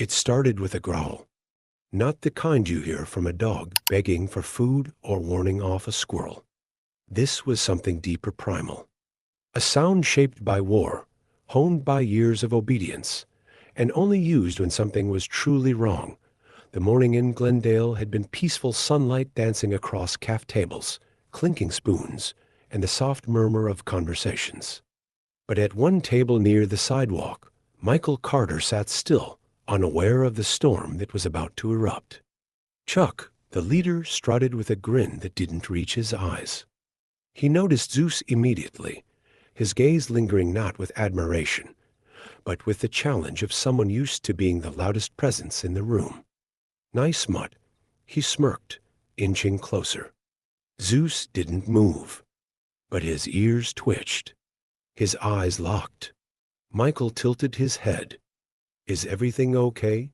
It started with a growl, not the kind you hear from a dog begging for food or warning off a squirrel. This was something deeper, primal. A sound shaped by war, honed by years of obedience, and only used when something was truly wrong. The morning in Glendale had been peaceful sunlight dancing across calf tables, clinking spoons, and the soft murmur of conversations. But at one table near the sidewalk, Michael Carter sat still, unaware of the storm that was about to erupt. Chuck, the leader, strutted with a grin that didn't reach his eyes. He noticed Zeus immediately, his gaze lingering not with admiration, but with the challenge of someone used to being the loudest presence in the room. "Nice mutt," he smirked, inching closer. Zeus didn't move, but his ears twitched. His eyes locked. Michael tilted his head. "Is everything okay?"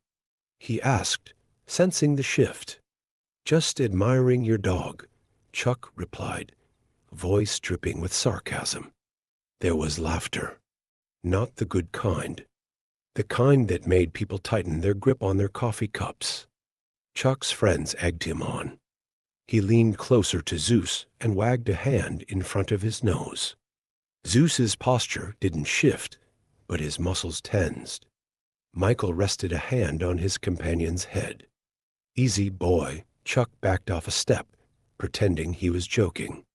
he asked, sensing the shift. "Just admiring your dog," Chuck replied, voice dripping with sarcasm. There was laughter. Not the good kind. The kind that made people tighten their grip on their coffee cups. Chuck's friends egged him on. He leaned closer to Zeus and wagged a hand in front of his nose. Zeus's posture didn't shift, but his muscles tensed. Michael rested a hand on his companion's head. "Easy, boy." Chuck backed off a step, pretending he was joking.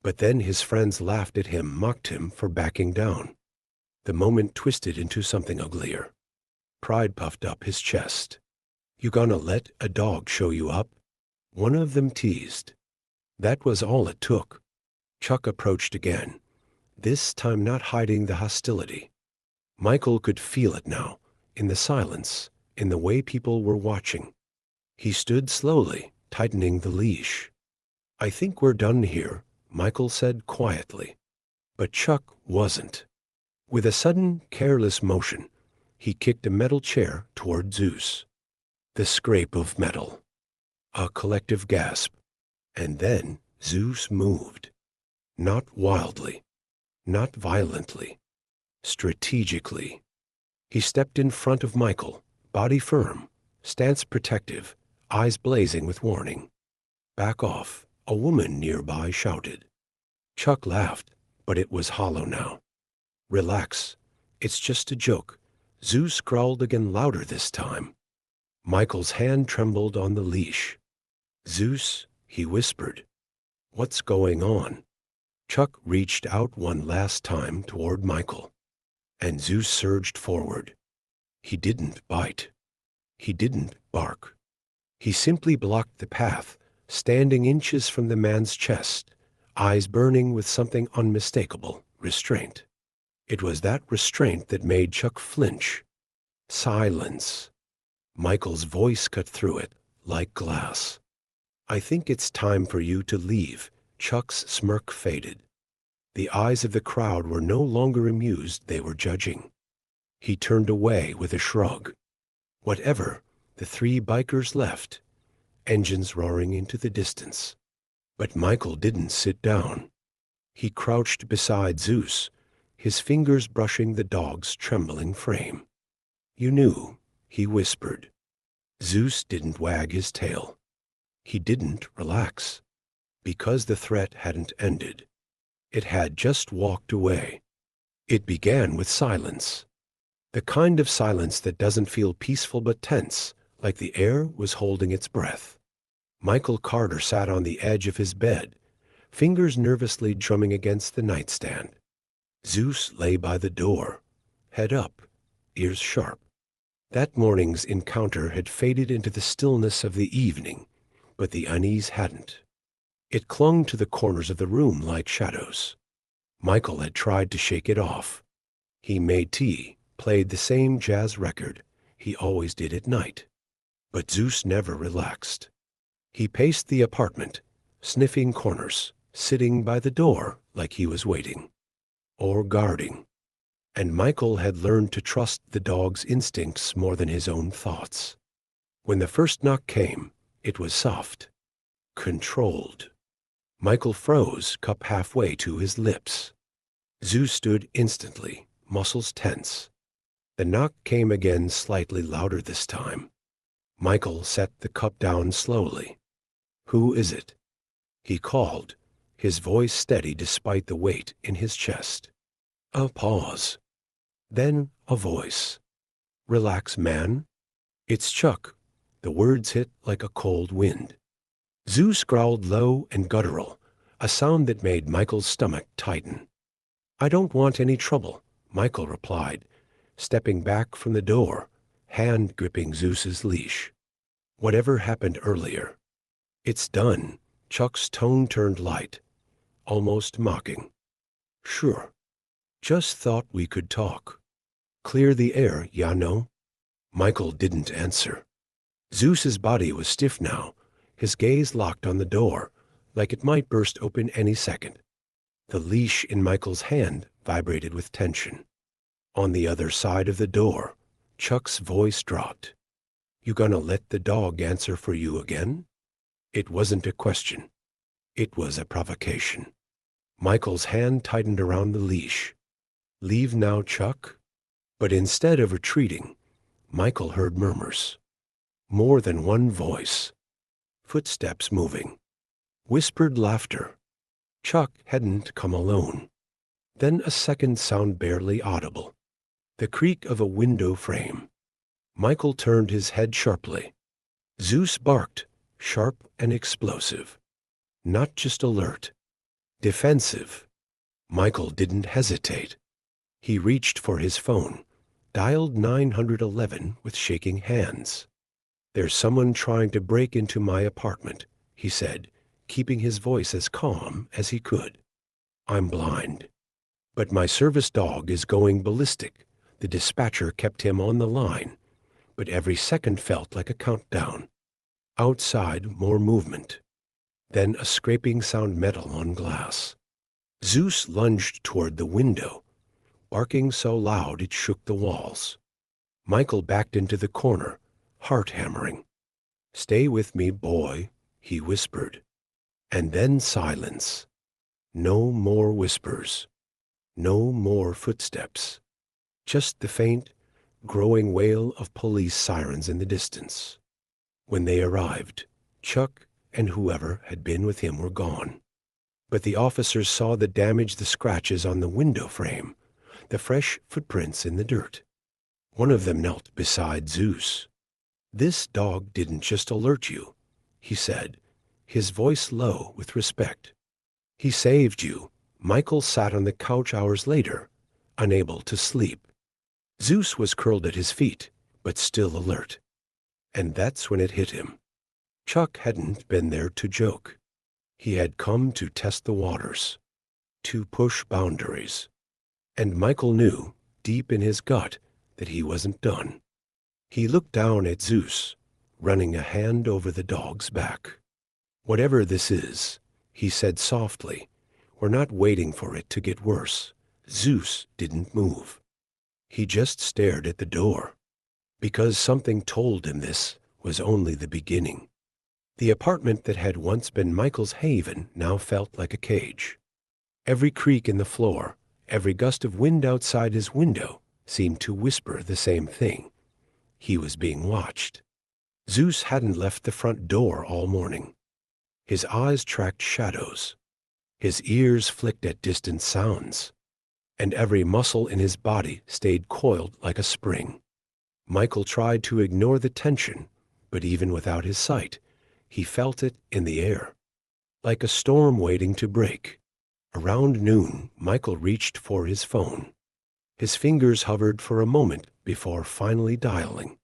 But then his friends laughed at him, mocked him for backing down. The moment twisted into something uglier. Pride puffed up his chest. "You gonna let a dog show you up?" one of them teased. That was all it took. Chuck approached again, this time not hiding the hostility. Michael could feel it now, in the silence, in the way people were watching. He stood slowly, tightening the leash. "I think we're done here," Michael said quietly. But Chuck wasn't. With a sudden, careless motion, he kicked a metal chair toward Zeus. The scrape of metal. A collective gasp. And then Zeus moved. Not wildly. Not violently. Strategically. He stepped in front of Michael, body firm, stance protective, eyes blazing with warning. "Back off," a woman nearby shouted. Chuck laughed, but it was hollow now. "Relax. It's just a joke." Zeus growled again, louder this time. Michael's hand trembled on the leash. "Zeus," he whispered. "What's going on?" Chuck reached out one last time toward Michael, and Zeus surged forward. He didn't bite. He didn't bark. He simply blocked the path, standing inches from the man's chest, eyes burning with something unmistakable, restraint. It was that restraint that made Chuck flinch. Silence. Michael's voice cut through it, like glass. "I think it's time for you to leave." Chuck's smirk faded. The eyes of the crowd were no longer amused, they were judging. He turned away with a shrug. Whatever, the three bikers left, engines roaring into the distance. But Michael didn't sit down. He crouched beside Zeus, his fingers brushing the dog's trembling frame. "You knew," he whispered. Zeus didn't wag his tail. He didn't relax. Because the threat hadn't ended. It had just walked away. It began with silence. The kind of silence that doesn't feel peaceful but tense, like the air was holding its breath. Michael Carter sat on the edge of his bed, fingers nervously drumming against the nightstand. Zeus lay by the door, head up, ears sharp. That morning's encounter had faded into the stillness of the evening, but the unease hadn't. It clung to the corners of the room like shadows. Michael had tried to shake it off. He made tea, played the same jazz record he always did at night. But Zeus never relaxed. He paced the apartment, sniffing corners, sitting by the door like he was waiting. Or guarding. And Michael had learned to trust the dog's instincts more than his own thoughts. When the first knock came, it was soft. Controlled. Michael froze, cup halfway to his lips. Zeus stood instantly, muscles tense. The knock came again, slightly louder this time. Michael set the cup down slowly. "Who is it?" he called, his voice steady despite the weight in his chest. A pause. Then a voice. "Relax, man. It's Chuck." The words hit like a cold wind. Zeus growled low and guttural, a sound that made Michael's stomach tighten. "I don't want any trouble," Michael replied, stepping back from the door, hand gripping Zeus's leash. "Whatever happened earlier, it's done." Chuck's tone turned light, almost mocking. "Sure. Just thought we could talk. Clear the air, ya know?" Michael didn't answer. Zeus's body was stiff now, his gaze locked on the door, like it might burst open any second. The leash in Michael's hand vibrated with tension. On the other side of the door, Chuck's voice dropped. "You gonna let the dog answer for you again?" It wasn't a question. It was a provocation. Michael's hand tightened around the leash. "Leave now, Chuck?" But instead of retreating, Michael heard murmurs. More than one voice. Footsteps moving. Whispered laughter. Chuck hadn't come alone. Then a second sound barely audible. The creak of a window frame. Michael turned his head sharply. Zeus barked, sharp and explosive. Not just alert. Defensive. Michael didn't hesitate. He reached for his phone, dialed 911 with shaking hands. "There's someone trying to break into my apartment," he said, keeping his voice as calm as he could. "I'm blind. But my service dog is going ballistic." The dispatcher kept him on the line, but every second felt like a countdown. Outside, more movement. Then a scraping sound, metal on glass. Zeus lunged toward the window, barking so loud it shook the walls. Michael backed into the corner, heart hammering. "Stay with me, boy," he whispered. And then silence. No more whispers. No more footsteps. Just the faint, growing wail of police sirens in the distance. When they arrived, Chuck and whoever had been with him were gone. But the officers saw the damage, the scratches on the window frame, the fresh footprints in the dirt. One of them knelt beside Zeus. "This dog didn't just alert you," he said, his voice low with respect. "He saved you." Michael sat on the couch hours later, unable to sleep. Zeus was curled at his feet, but still alert. And that's when it hit him. Chuck hadn't been there to joke. He had come to test the waters, to push boundaries. And Michael knew, deep in his gut, that he wasn't done. He looked down at Zeus, running a hand over the dog's back. "Whatever this is," he said softly, "we're not waiting for it to get worse." Zeus didn't move. He just stared at the door, because something told him this was only the beginning. The apartment that had once been Michael's haven now felt like a cage. Every creak in the floor, every gust of wind outside his window seemed to whisper the same thing. He was being watched. Zeus hadn't left the front door all morning. His eyes tracked shadows. His ears flicked at distant sounds. And every muscle in his body stayed coiled like a spring. Michael tried to ignore the tension, but even without his sight, he felt it in the air, like a storm waiting to break. Around noon, Michael reached for his phone. His fingers hovered for a moment before finally dialing.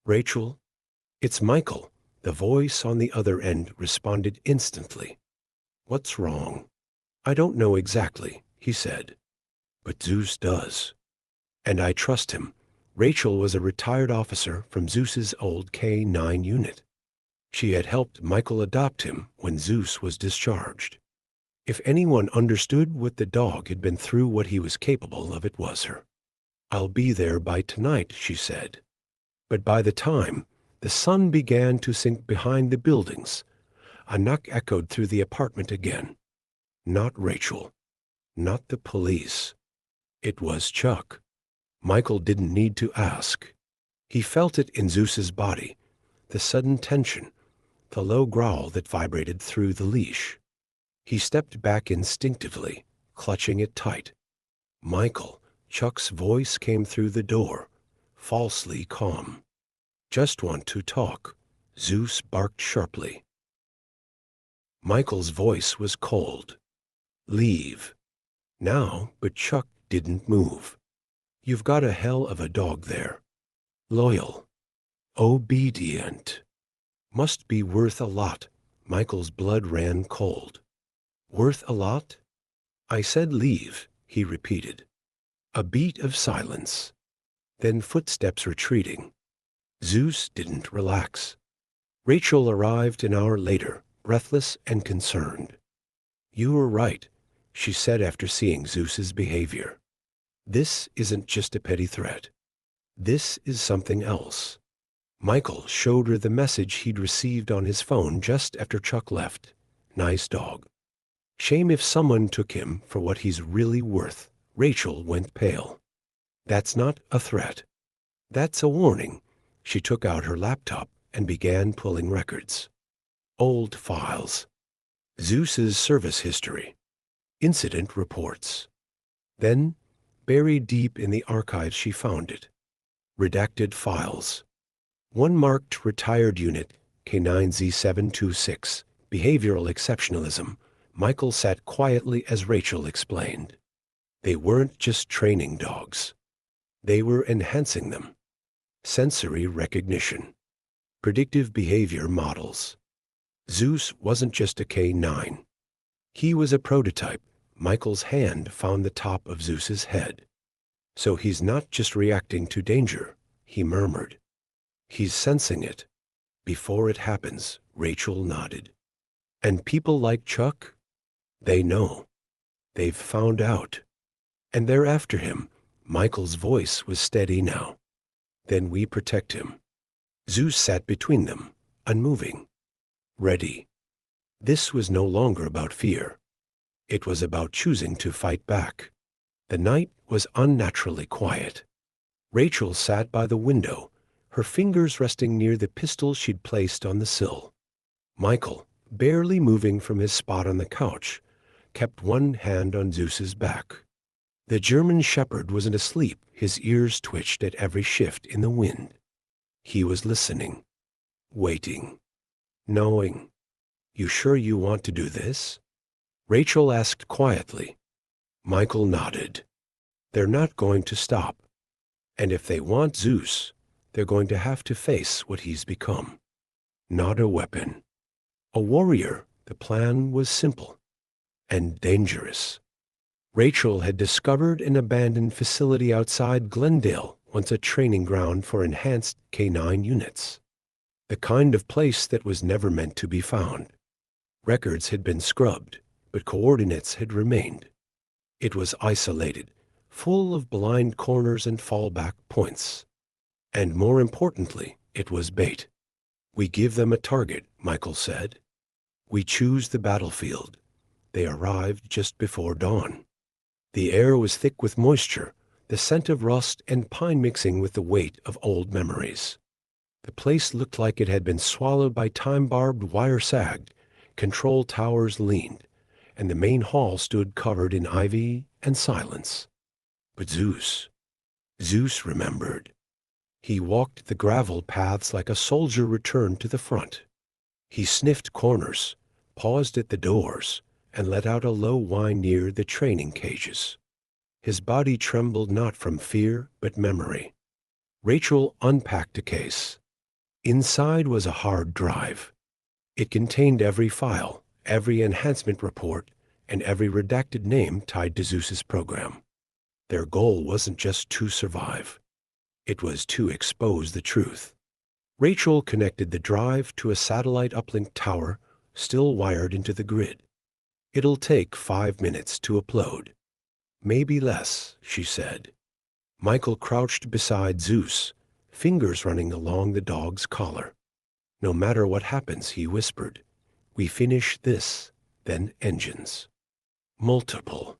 "Rachel?" "It's Michael." The voice on the other end responded instantly. "What's wrong?" "I don't know exactly," he said. "But Zeus does. And I trust him." Rachel was a retired officer from Zeus's old K-9 unit. She had helped Michael adopt him when Zeus was discharged. If anyone understood what the dog had been through, what he was capable of, it was her. "I'll be there by tonight," she said. But by the time the sun began to sink behind the buildings, a knock echoed through the apartment again. Not Rachel. Not the police. It was Chuck. Michael didn't need to ask. He felt it in Zeus's body, the sudden tension, the low growl that vibrated through the leash. He stepped back instinctively, clutching it tight. Michael, Chuck's voice came through the door, falsely calm. Just want to talk, Zeus barked sharply. Michael's voice was cold. Leave. Now, but Chuck didn't move. You've got a hell of a dog there. Loyal. Obedient. Must be worth a lot. Michael's blood ran cold. Worth a lot? I said leave, he repeated. A beat of silence. Then footsteps retreating. Zeus didn't relax. Rachel arrived an hour later, breathless and concerned. You were right, she said after seeing Zeus's behavior. This isn't just a petty threat. This is something else. Michael showed her the message he'd received on his phone just after Chuck left. Nice dog. Shame if someone took him for what he's really worth. Rachel went pale. That's not a threat. That's a warning. She took out her laptop and began pulling records. Old files. Zeus's service history. Incident reports. Then, buried deep in the archives she found it. Redacted files. One marked Retired Unit, K9Z726, Behavioral Exceptionalism. Michael sat quietly as Rachel explained. They weren't just training dogs. They were enhancing them. Sensory recognition. Predictive behavior models. Zeus wasn't just a K9. He was a prototype. Michael's hand found the top of Zeus's head. So he's not just reacting to danger, he murmured. He's sensing it. Before it happens, Rachel nodded. And people like Chuck? They know. They've found out. And they're after him. Michael's voice was steady now. Then we protect him. Zeus sat between them, unmoving. Ready. This was no longer about fear. It was about choosing to fight back. The night was unnaturally quiet. Rachel sat by the window, her fingers resting near the pistol she'd placed on the sill. Michael, barely moving from his spot on the couch, kept one hand on Zeus's back. The German shepherd wasn't asleep. His ears twitched at every shift in the wind. He was listening, waiting, knowing. You sure you want to do this? Rachel asked quietly. Michael nodded. They're not going to stop. And if they want Zeus, they're going to have to face what he's become. Not a weapon. A warrior. The plan was simple and dangerous. Rachel had discovered an abandoned facility outside Glendale, once a training ground for enhanced K9 units. The kind of place that was never meant to be found. Records had been scrubbed, but coordinates had remained. It was isolated, full of blind corners and fallback points. And more importantly, it was bait. We give them a target, Michael said. We choose the battlefield. They arrived just before dawn. The air was thick with moisture, the scent of rust and pine mixing with the weight of old memories. The place looked like it had been swallowed by time. Barbed wire sagged, control towers leaned, and the main hall stood covered in ivy and silence. But Zeus remembered. He walked the gravel paths like a soldier returned to the front. He sniffed corners, paused at the doors, and let out a low whine near the training cages. His body trembled not from fear but memory. Rachel unpacked a case. Inside was a hard drive. It contained every file, every enhancement report, and every redacted name tied to Zeus's program. Their goal wasn't just to survive. It was to expose the truth. Rachel connected the drive to a satellite uplink tower still wired into the grid. It'll take 5 minutes to upload. Maybe less, she said. Michael crouched beside Zeus, fingers running along the dog's collar. No matter what happens, he whispered, we finish this, then engines. Multiple.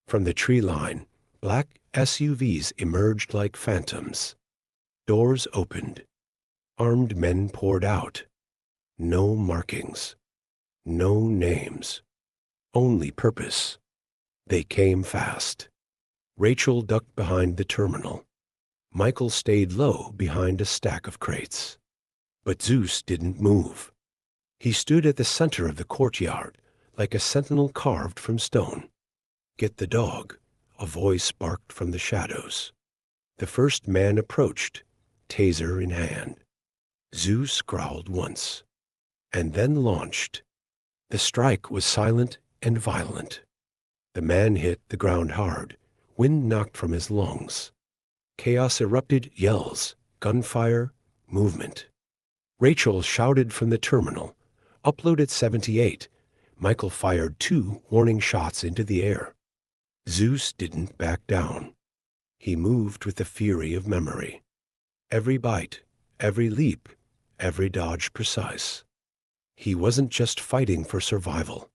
From the tree line, black SUVs emerged like phantoms. Doors opened. Armed men poured out. No markings. No names. Only purpose. They came fast. Rachel ducked behind the terminal. Michael stayed low behind a stack of crates. But Zeus didn't move. He stood at the center of the courtyard, like a sentinel carved from stone. "Get the dog," a voice barked from the shadows. The first man approached, taser in hand. Zeus growled once, and then launched. The strike was silent and violent. The man hit the ground hard, wind knocked from his lungs. Chaos erupted, yells, gunfire, movement. Rachel shouted from the terminal, "Upload at 78. Michael fired 2 warning shots into the air. Zeus didn't back down. He moved with the fury of memory. Every bite, every leap, every dodge precise. He wasn't just fighting for survival.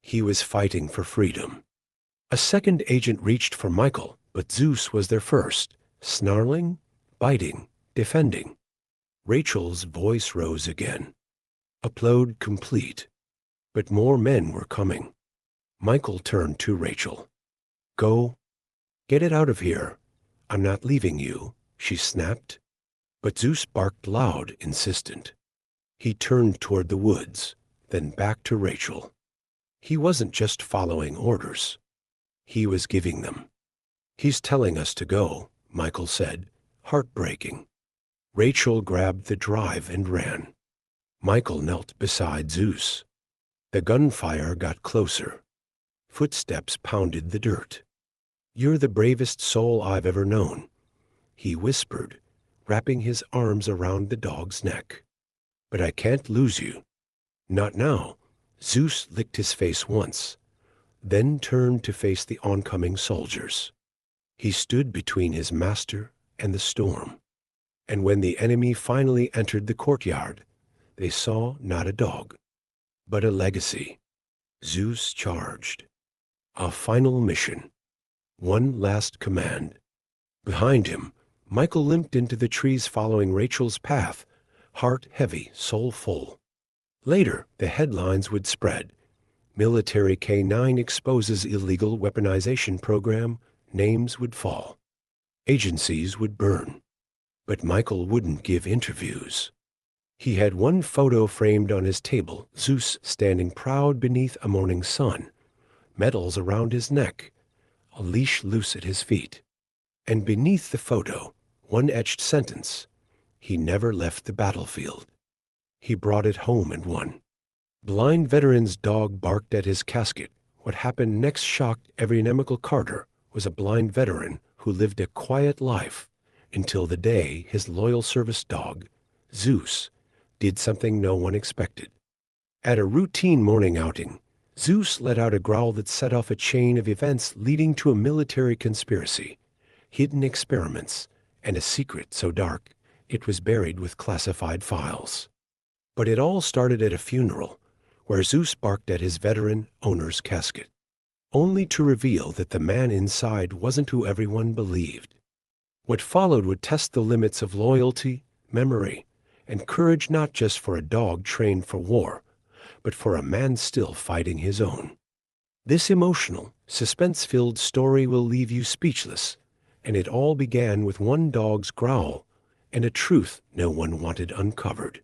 He was fighting for freedom. A second agent reached for Michael, but Zeus was there first, snarling, biting, defending. Rachel's voice rose again. Upload complete. But more men were coming. Michael turned to Rachel. "Go. Get it out of here. I'm not leaving you," she snapped. But Zeus barked loud, insistent. He turned toward the woods, then back to Rachel. He wasn't just following orders. He was giving them. "He's telling us to go," Michael said, heartbreaking. Rachel grabbed the drive and ran. Michael knelt beside Zeus. The gunfire got closer. Footsteps pounded the dirt. "You're the bravest soul I've ever known," he whispered, wrapping his arms around the dog's neck. "But I can't lose you." "Not now." Zeus licked his face once, then turned to face the oncoming soldiers. He stood between his master and the storm. And when the enemy finally entered the courtyard, they saw not a dog, but a legacy. Zeus charged. A final mission. One last command. Behind him, Michael limped into the trees following Rachel's path, heart heavy, soul full. Later, the headlines would spread. Military K9 exposes illegal weaponization program. Names would fall. Agencies would burn. But Michael wouldn't give interviews. He had one photo framed on his table, Zeus standing proud beneath a morning sun, medals around his neck, a leash loose at his feet. And beneath the photo, one etched sentence: he never left the battlefield. He brought it home and won. Blind veteran's dog barked at his casket. What happened next shocked every Nemical Carter was a blind veteran who lived a quiet life until the day his loyal service dog, Zeus, did something no one expected. At a routine morning outing, Zeus let out a growl that set off a chain of events leading to a military conspiracy, hidden experiments, and a secret so dark it was buried with classified files. But it all started at a funeral, where Zeus barked at his veteran owner's casket, only to reveal that the man inside wasn't who everyone believed. What followed would test the limits of loyalty, memory, and courage, not just for a dog trained for war, but for a man still fighting his own. This emotional, suspense-filled story will leave you speechless, and it all began with one dog's growl and a truth no one wanted uncovered.